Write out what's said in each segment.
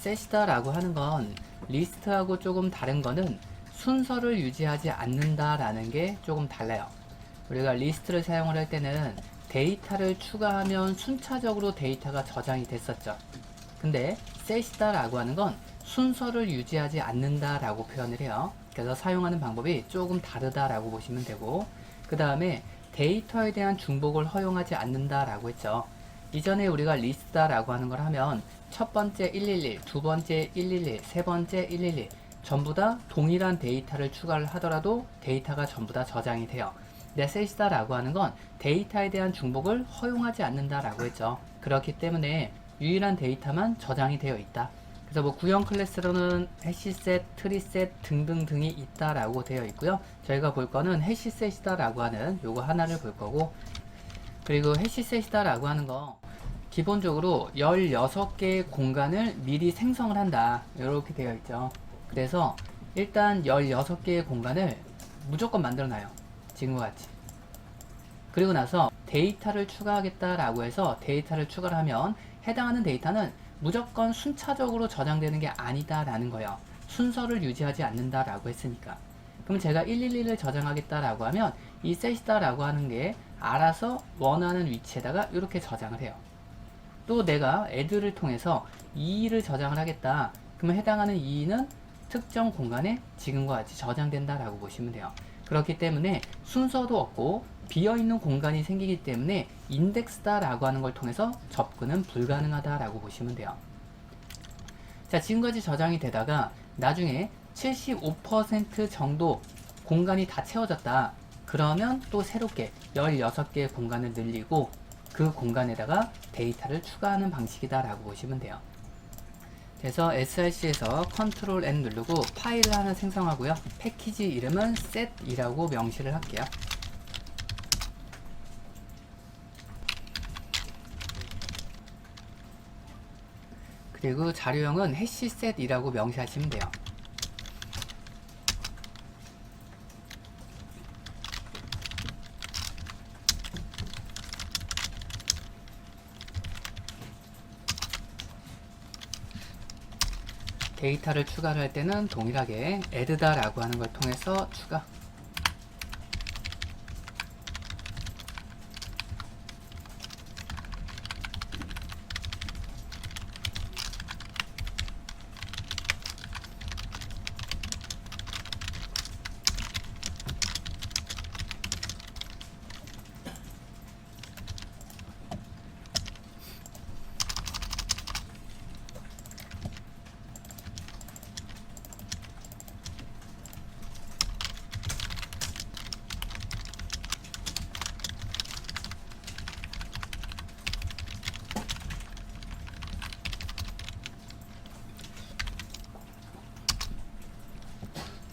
셋이다라고 하는 건 리스트하고 조금 다른 거는 순서를 유지하지 않는다라는 게 조금 달라요. 우리가 리스트를 사용을 할 때는 데이터를 추가하면 순차적으로 데이터가 저장이 됐었죠. 근데 셋이다라고 하는 건 순서를 유지하지 않는다라고 표현을 해요. 그래서 사용하는 방법이 조금 다르다라고 보시면 되고, 그 다음에 데이터에 대한 중복을 허용하지 않는다라고 했죠. 이전에 우리가 리스트다라고 하는 걸 하면 첫 번째 111, 두 번째 111, 세 번째 111 전부 다 동일한 데이터를 추가를 하더라도 데이터가 전부 다 저장이 돼요. 근데 셋이다라고 하는 건 데이터에 대한 중복을 허용하지 않는다라고 했죠. 그렇기 때문에 유일한 데이터만 저장이 되어 있다. 그래서 뭐 구형 클래스로는 해시셋, 트리셋 등등등이 있다라고 되어 있고요. 저희가 볼 거는 해시셋이다라고 하는 요거 하나를 볼 거고, 그리고 해시셋이다라고 하는 거 기본적으로 16개의 공간을 미리 생성을 한다, 이렇게 되어 있죠. 그래서 일단 16개의 공간을 무조건 만들어 놔요, 지금과 같이. 그리고 나서 데이터를 추가하겠다라고 해서 데이터를 추가를 하면 해당하는 데이터는 무조건 순차적으로 저장되는 게 아니다라는 거예요. 순서를 유지하지 않는다라고 했으니까. 그럼 제가 111을 저장하겠다라고 하면 이 셋이다라고 하는 게 알아서 원하는 위치에다가 이렇게 저장을 해요. 또 내가 add를 통해서 2를 저장을 하겠다. 그러면 해당하는 2는 특정 공간에 지금과 같이 저장된다라고 보시면 돼요. 그렇기 때문에 순서도 없고 비어있는 공간이 생기기 때문에 인덱스다라고 하는 걸 통해서 접근은 불가능하다라고 보시면 돼요. 자, 지금까지 저장이 되다가 나중에 75% 정도 공간이 다 채워졌다. 그러면 또 새롭게 16개의 공간을 늘리고 그 공간에다가 데이터를 추가하는 방식이다라고 보시면 돼요. 그래서 src에서 Ctrl N 누르고 파일을 하나 생성하고요. 패키지 이름은 set이라고 명시를 할게요. 그리고 자료형은 해시셋이라고 명시하시면 돼요. 데이터를 추가를 할 때는 동일하게 add다라고 하는 걸 통해서 추가.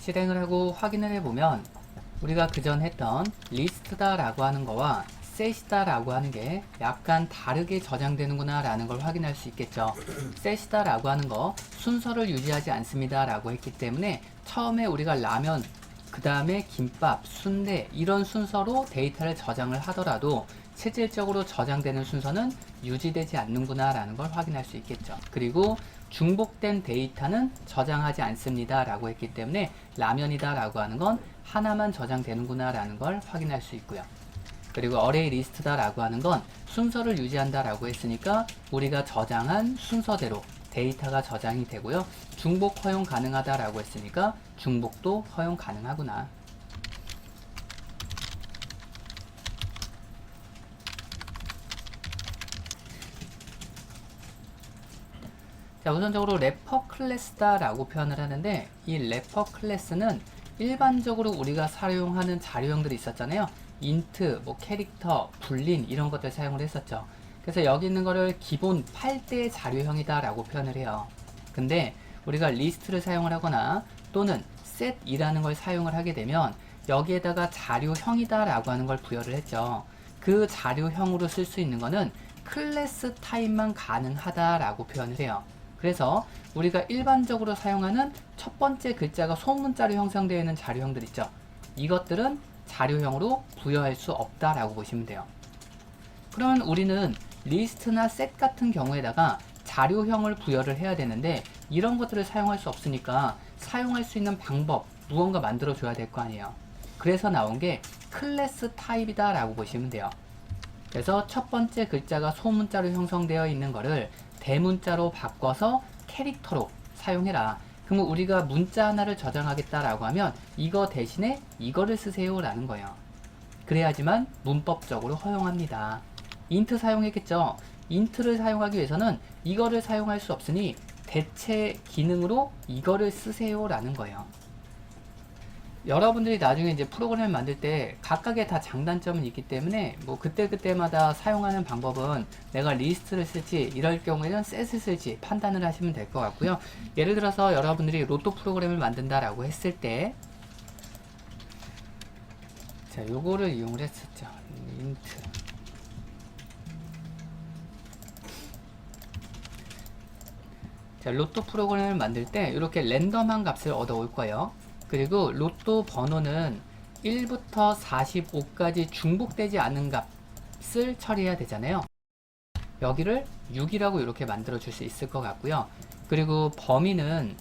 실행을 하고 확인을 해보면 우리가 그전 했던 리스트다 라고 하는 거와 셋이다 라고 하는 게 약간 다르게 저장되는구나 라는 걸 확인할 수 있겠죠. 셋이다 라고 하는 거 순서를 유지하지 않습니다 라고 했기 때문에 처음에 우리가 라면, 그 다음에 김밥, 순대 이런 순서로 데이터를 저장을 하더라도 실질적으로 저장되는 순서는 유지되지 않는구나 라는 걸 확인할 수 있겠죠. 그리고 중복된 데이터는 저장하지 않습니다 라고 했기 때문에 라면이다 라고 하는 건 하나만 저장되는구나 라는 걸 확인할 수 있고요. 그리고 어레이 리스트다 라고 하는 건 순서를 유지한다 라고 했으니까 우리가 저장한 순서대로 데이터가 저장이 되고요. 중복 허용 가능하다 라고 했으니까 중복도 허용 가능하구나. 자, 우선적으로 래퍼 클래스다 라고 표현을 하는데 이 래퍼 클래스는 일반적으로 우리가 사용하는 자료형들이 있었잖아요. 인트, 뭐 캐릭터, 불린 이런 것들 사용을 했었죠. 그래서 여기 있는 거를 기본 8대의 자료형이다 라고 표현을 해요. 근데 우리가 리스트를 사용을 하거나 또는 set이라는 걸 사용을 하게 되면 여기에다가 자료형이다 라고 하는 걸 부여를 했죠. 그 자료형으로 쓸 수 있는 거는 클래스 타입만 가능하다 라고 표현을 해요. 그래서 우리가 일반적으로 사용하는 첫 번째 글자가 소문자로 형성되어 있는 자료형들 있죠. 이것들은 자료형으로 부여할 수 없다라고 보시면 돼요. 그러면 우리는 리스트나 셋 같은 경우에다가 자료형을 부여를 해야 되는데 이런 것들을 사용할 수 없으니까 사용할 수 있는 방법 무언가 만들어 줘야 될 거 아니에요. 그래서 나온 게 클래스 타입이다 라고 보시면 돼요. 그래서 첫 번째 글자가 소문자로 형성되어 있는 거를 대문자로 바꿔서 캐릭터로 사용해라. 그러면 우리가 문자 하나를 저장하겠다라고 하면 이거 대신에 이거를 쓰세요 라는 거예요. 그래야지만 문법적으로 허용합니다. 인트 사용했겠죠. 인트를 사용하기 위해서는 이거를 사용할 수 없으니 대체 기능으로 이거를 쓰세요 라는 거예요. 여러분들이 나중에 이제 프로그램을 만들 때 각각의 다 장단점은 있기 때문에 뭐 그때그때마다 사용하는 방법은 내가 리스트를 쓸지 이럴 경우에는 셋을 쓸지 판단을 하시면 될 것 같고요. 예를 들어서 여러분들이 로또 프로그램을 만든다라고 했을 때 자, 요거를 이용을 했었죠. 인트 자, 로또 프로그램을 만들 때 이렇게 랜덤한 값을 얻어올 거예요. 그리고 로또 번호는 1부터 45까지 중복되지 않은 값을 처리해야 되잖아요. 여기를 6이라고 이렇게 만들어 줄 수 있을 것 같고요. 그리고 범위는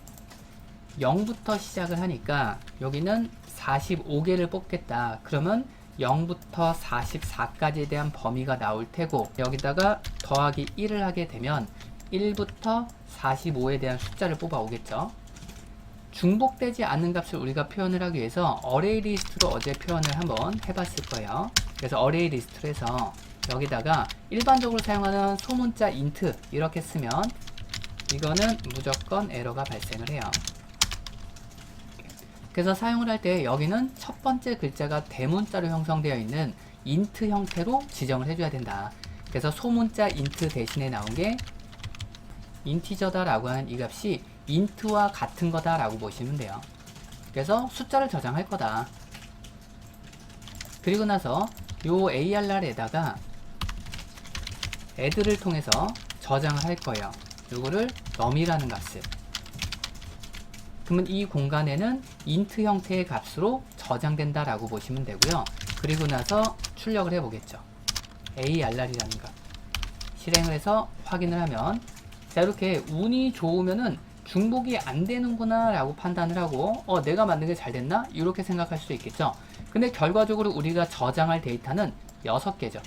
0부터 시작을 하니까 여기는 45개를 뽑겠다. 그러면 0부터 44까지에 대한 범위가 나올 테고 여기다가 더하기 1을 하게 되면 1부터 45에 대한 숫자를 뽑아 오겠죠. 중복되지 않는 값을 우리가 표현을 하기 위해서 어레이 리스트로 어제 표현을 한번 해봤을 거예요. 그래서 어레이 리스트로 해서 여기다가 일반적으로 사용하는 소문자 int 이렇게 쓰면 이거는 무조건 에러가 발생을 해요. 그래서 사용을 할 때 여기는 첫 번째 글자가 대문자로 형성되어 있는 int 형태로 지정을 해줘야 된다. 그래서 소문자 int 대신에 나온 게 인티저다 라고 하는 이 값이 int와 같은 거다 라고 보시면 돼요. 그래서 숫자를 저장할 거다. 그리고 나서 요 ARR에다가 add를 통해서 저장을 할 거예요. 요거를 num이라는 값을. 그러면 이 공간에는 int 형태의 값으로 저장된다 라고 보시면 되고요. 그리고 나서 출력을 해 보겠죠. ARR이라는 값 실행을 해서 확인을 하면 자, 이렇게 운이 좋으면은 중복이 안 되는구나 라고 판단을 하고 내가 만든 게 잘 됐나? 이렇게 생각할 수도 있겠죠. 근데 결과적으로 우리가 저장할 데이터는 6개죠.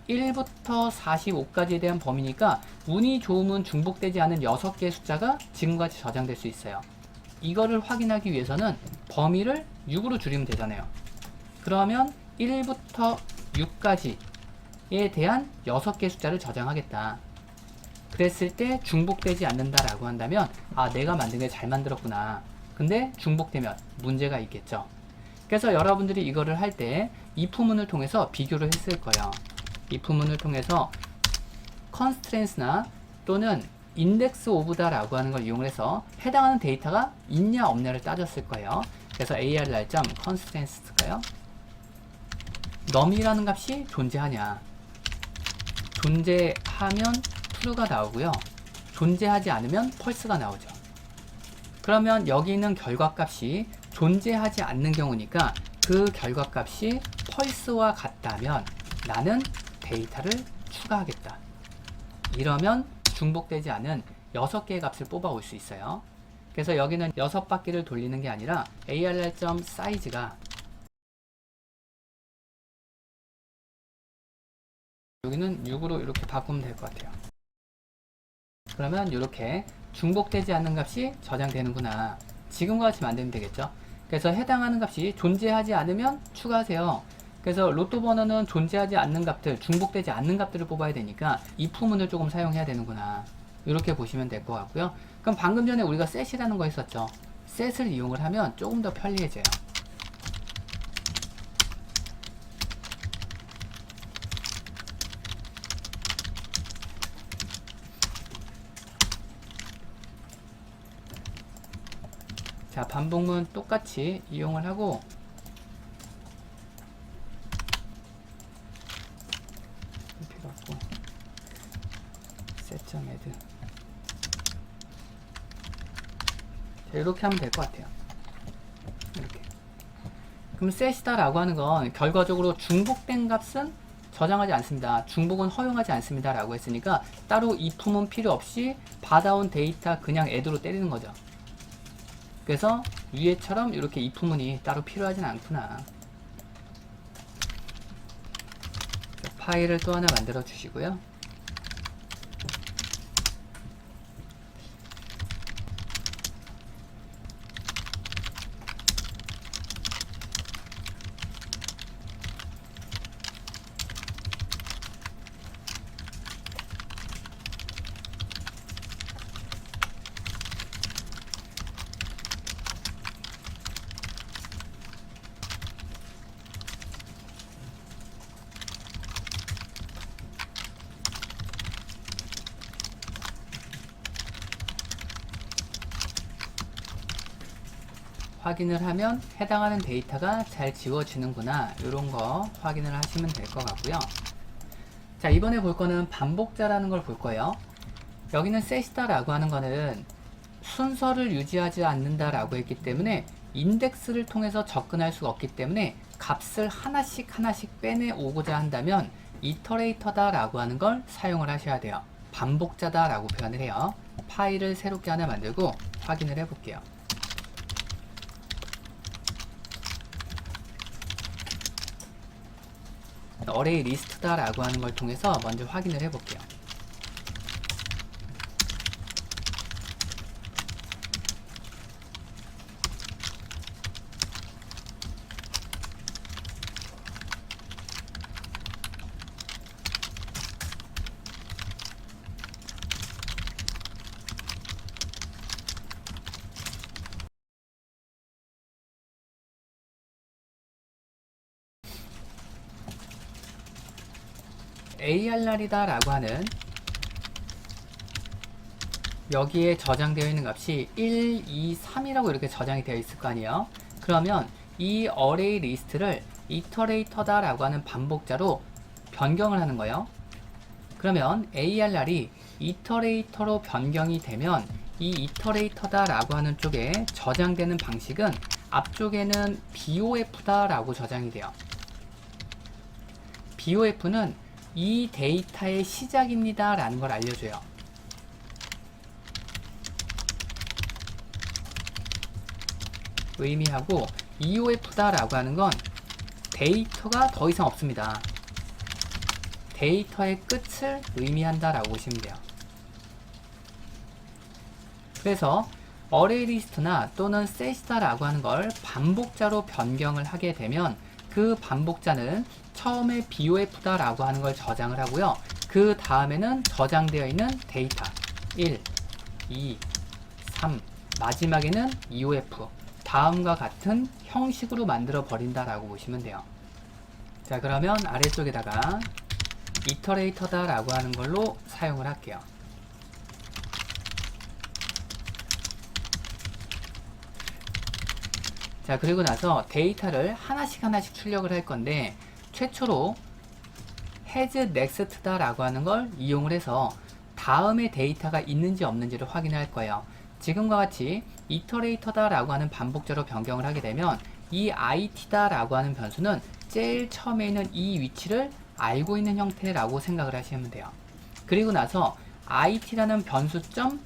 1부터 45까지에 대한 범위니까 운이 좋으면 중복되지 않은 6개의 숫자가 지금같이 저장될 수 있어요. 이거를 확인하기 위해서는 범위를 6으로 줄이면 되잖아요. 그러면 1부터 6까지에 대한 6개의 숫자를 저장하겠다. 그랬을 때 중복되지 않는다라고 한다면 내가 만든 게 잘 만들었구나. 근데 중복되면 문제가 있겠죠. 그래서 여러분들이 이거를 할 때 if문을 통해서 비교를 했을 거예요. if문을 통해서 constraints나 또는 index of다 라고 하는 걸 이용해서 해당하는 데이터가 있냐 없냐를 따졌을 거예요. 그래서 ARR.constraints일까요? num이라는 값이 존재하냐. 존재하면 true가 나오고요. 존재하지 않으면 false가 나오죠. 그러면 여기 있는 결과값이 존재하지 않는 경우니까 그 결과값이 false와 같다면 나는 데이터를 추가하겠다. 이러면 중복되지 않은 6개의 값을 뽑아올 수 있어요. 그래서 여기는 6바퀴를 돌리는 게 아니라 ARR.size가 여기는 6으로 이렇게 바꾸면 될 것 같아요. 그러면 이렇게 중복되지 않는 값이 저장되는구나. 지금과 같이 만들면 되겠죠. 그래서 해당하는 값이 존재하지 않으면 추가하세요. 그래서 로또 번호는 존재하지 않는 값들, 중복되지 않는 값들을 뽑아야 되니까 if문을 조금 사용해야 되는구나. 이렇게 보시면 될 것 같고요. 그럼 방금 전에 우리가 set이라는 거 했었죠. set을 이용을 하면 조금 더 편리해져요. 자, 반복문 똑같이 이용을 하고 필요 없고 set.add 자, 이렇게 하면 될 것 같아요. 이렇게. 그럼 set이다 라고 하는 건 결과적으로 중복된 값은 저장하지 않습니다. 중복은 허용하지 않습니다. 라고 했으니까 따로 if은 필요 없이 받아온 데이터 그냥 add로 때리는 거죠. 그래서 위에처럼 이렇게 if문이 따로 필요하진 않구나. 파일을 또 하나 만들어 주시고요. 확인을 하면 해당하는 데이터가 잘 지워지는구나, 이런 거 확인을 하시면 될 것 같고요. 자, 이번에 볼 거는 반복자라는 걸 볼 거예요. 여기는 set이다라고 하는 거는 순서를 유지하지 않는다라고 했기 때문에 인덱스를 통해서 접근할 수가 없기 때문에 값을 하나씩 빼내 오고자 한다면 이터레이터다라고 하는 걸 사용을 하셔야 돼요. 반복자다라고 표현을 해요. 파일을 새롭게 하나 만들고 확인을 해볼게요. 어레이 리스트다 라고 하는 걸 통해서 먼저 확인을 해볼게요. ARR이다 라고 하는 여기에 저장되어 있는 값이 1, 2, 3이라고 이렇게 저장이 되어 있을 거 아니에요. 그러면 이 어레이 리스트를 이터레이터다 라고 하는 반복자로 변경을 하는 거예요. 그러면 ARR이 이터레이터로 변경이 되면 이 이터레이터다 라고 하는 쪽에 저장되는 방식은 앞쪽에는 BOF다 라고 저장이 돼요. BOF는 이 데이터의 시작입니다 라는 걸 알려줘요. 의미하고 EOF다 라고 하는 건 데이터가 더 이상 없습니다. 데이터의 끝을 의미한다 라고 보시면 돼요. 그래서 어레이 리스트나 또는 set이다 라고 하는 걸 반복자로 변경을 하게 되면 그 반복자는 처음에 BOF다 라고 하는 걸 저장을 하고요. 그 다음에는 저장되어 있는 데이터 1, 2, 3 마지막에는 EOF 다음과 같은 형식으로 만들어 버린다 라고 보시면 돼요. 자, 그러면 아래쪽에다가 이터레이터다 라고 하는 걸로 사용을 할게요. 자, 그리고 나서 데이터를 하나씩 출력을 할 건데 최초로 has next다 라고 하는 걸 이용을 해서 다음에 데이터가 있는지 없는지를 확인할 거예요. 지금과 같이 이터레이터다 라고 하는 반복자로 변경을 하게 되면 이 it다 라고 하는 변수는 제일 처음에 있는 이 위치를 알고 있는 형태라고 생각을 하시면 돼요. 그리고 나서 it라는 변수점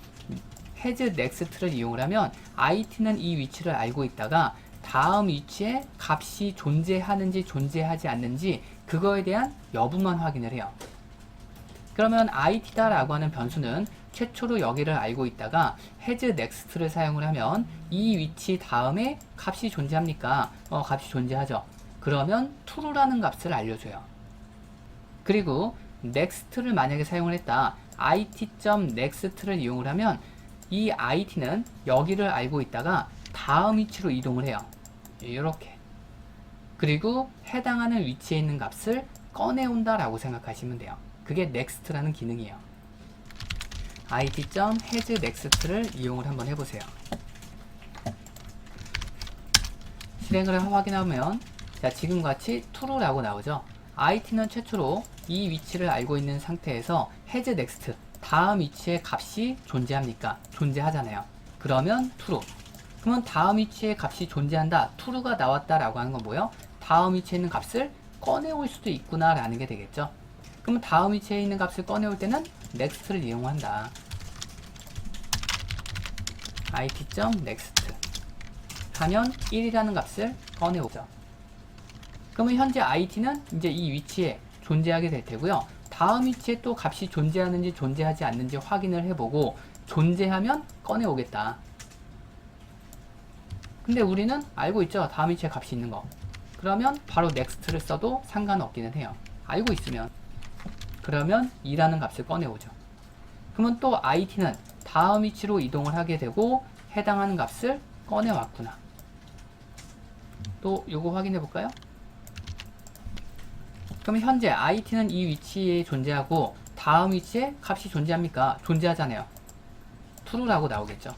has next를 이용을 하면 it는 이 위치를 알고 있다가 다음 위치에 값이 존재하는지 존재하지 않는지 그거에 대한 여부만 확인을 해요. 그러면 it다 라고 하는 변수는 최초로 여기를 알고 있다가 has next를 사용을 하면 이 위치 다음에 값이 존재합니까? 값이 존재하죠. 그러면 true라는 값을 알려줘요. 그리고 next를 만약에 사용을 했다. it.next를 이용을 하면 이 it는 여기를 알고 있다가 다음 위치로 이동을 해요. 이렇게. 그리고 해당하는 위치에 있는 값을 꺼내온다 라고 생각하시면 돼요. 그게 next라는 기능이에요. it.hasNext를 이용을 한번 해보세요. 실행을 확인하면 자, 지금같이 true라고 나오죠. it는 최초로 이 위치를 알고 있는 상태에서 hasNext 다음 위치에 값이 존재합니까? 존재하잖아요. 그러면 true. 그러면 다음 위치에 값이 존재한다. true가 나왔다 라고 하는 건 뭐예요? 다음 위치에 있는 값을 꺼내올 수도 있구나 라는 게 되겠죠. 그러면 다음 위치에 있는 값을 꺼내올 때는 next를 이용한다. it.next 하면 1이라는 값을 꺼내오죠. 그러면 현재 it는 이제 이 위치에 존재하게 될 테고요. 다음 위치에 또 값이 존재하는지 존재하지 않는지 확인을 해보고 존재하면 꺼내오겠다. 근데 우리는 알고 있죠. 다음 위치에 값이 있는 거. 그러면 바로 next를 써도 상관없기는 해요. 알고 있으면. 그러면 2라는 값을 꺼내오죠. 그러면 또 it는 다음 위치로 이동을 하게 되고 해당하는 값을 꺼내왔구나. 또 요거 확인해 볼까요? 그럼 현재 it는 이 위치에 존재하고 다음 위치에 값이 존재합니까? 존재하잖아요. true라고 나오겠죠.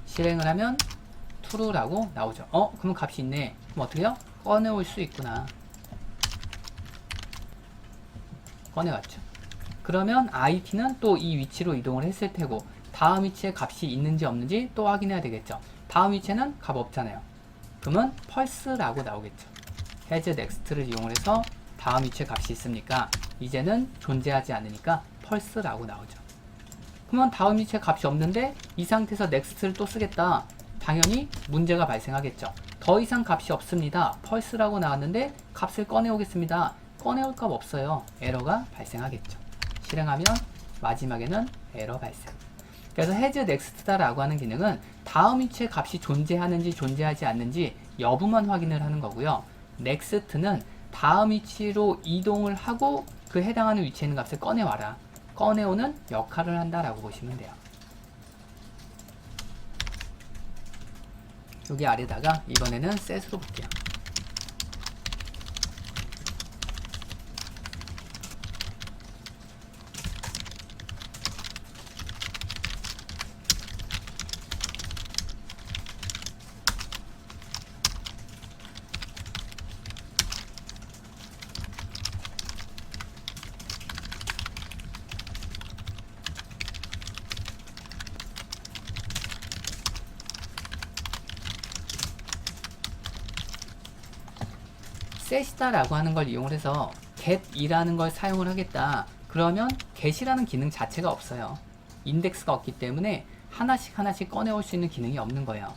실행을 하면 true라고 나오죠. 그럼 값이 있네. 그럼 어떻게 해요? 꺼내올 수 있구나. 꺼내왔죠. 그러면 it는 또 이 위치로 이동을 했을 테고 다음 위치에 값이 있는지 없는지 또 확인해야 되겠죠. 다음 위치에는 값 없잖아요. 그러면 pulse라고 나오겠죠. has next를 이용을 해서 다음 위치에 값이 있으니까 이제는 존재하지 않으니까 pulse라고 나오죠. 그러면 다음 위치에 값이 없는데 이 상태에서 next를 또 쓰겠다. 당연히 문제가 발생하겠죠. 더 이상 값이 없습니다. pulse라고 나왔는데 값을 꺼내오겠습니다. 꺼내올 값 없어요. 에러가 발생하겠죠. 실행하면 마지막에는 에러 발생. 그래서 has next다라고 하는 기능은 다음 위치에 값이 존재하는지 존재하지 않는지 여부만 확인을 하는 거고요. next는 다음 위치로 이동을 하고 그 해당하는 위치에 있는 값을 꺼내와라. 꺼내오는 역할을 한다라고 보시면 돼요. 여기 아래다가 이번에는 set으로 볼게요. set이다라고 하는 걸 이용을 해서 get이라는 걸 사용을 하겠다. 그러면 get이라는 기능 자체가 없어요. 인덱스가 없기 때문에 하나씩 꺼내올 수 있는 기능이 없는 거예요.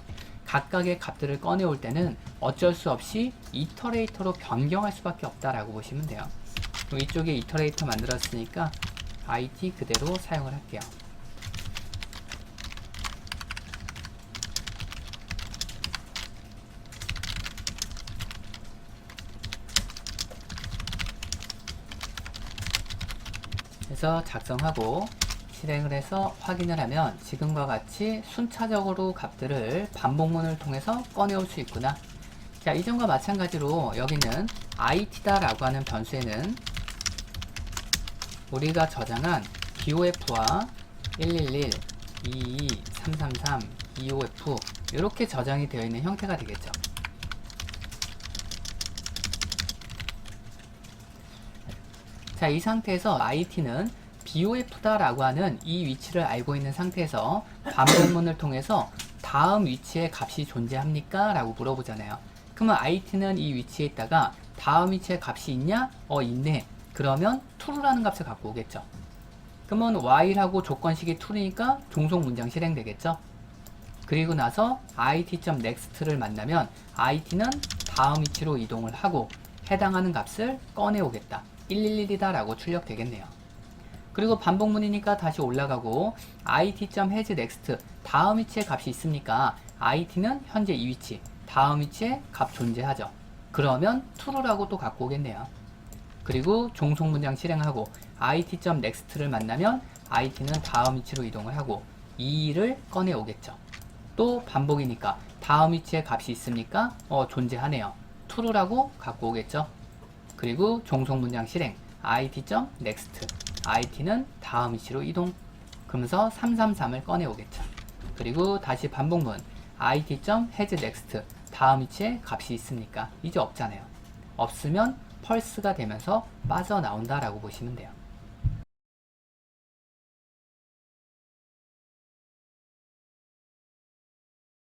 각각의 값들을 꺼내올 때는 어쩔 수 없이 이터레이터로 변경할 수밖에 없다라고 보시면 돼요. 그럼 이쪽에 이터레이터 만들었으니까 it 그대로 사용을 할게요. 그래서 작성하고 실행을 해서 확인을 하면 지금과 같이 순차적으로 값들을 반복문을 통해서 꺼내올 수 있구나. 자, 이전과 마찬가지로 여기는 it다라고 하는 변수에는 우리가 저장한 BOF와 111, 222, 333, 25F 이렇게 저장이 되어 있는 형태가 되겠죠. 자, 이 상태에서 it는 BOF다라고 하는 이 위치를 알고 있는 상태에서 반복문을 통해서 다음 위치에 값이 존재합니까? 라고 물어보잖아요. 그러면 it는 이 위치에 있다가 다음 위치에 값이 있냐? 있네. 그러면 true라는 값을 갖고 오겠죠. 그러면 while하고 조건식이 true니까 종속 문장 실행되겠죠. 그리고 나서 it.next를 만나면 it는 다음 위치로 이동을 하고 해당하는 값을 꺼내오겠다. 111이다 라고 출력되겠네요. 그리고 반복문이니까 다시 올라가고 it.hasNext 다음 위치에 값이 있습니까? it는 현재 이 위치, 다음 위치에 값 존재하죠. 그러면 true라고 또 갖고 오겠네요. 그리고 종속 문장 실행하고 it.next를 만나면 it는 다음 위치로 이동을 하고 2를 꺼내 오겠죠. 또 반복이니까 다음 위치에 값이 있습니까? 존재하네요. true라고 갖고 오겠죠. 그리고 종속 문장 실행 it.next it는 다음 위치로 이동. 그러면서 333을 꺼내 오겠죠. 그리고 다시 반복문 it.hasNext 다음 위치에 값이 있습니까? 이제 없잖아요. 없으면 펄스가 되면서 빠져나온다 라고 보시면 돼요.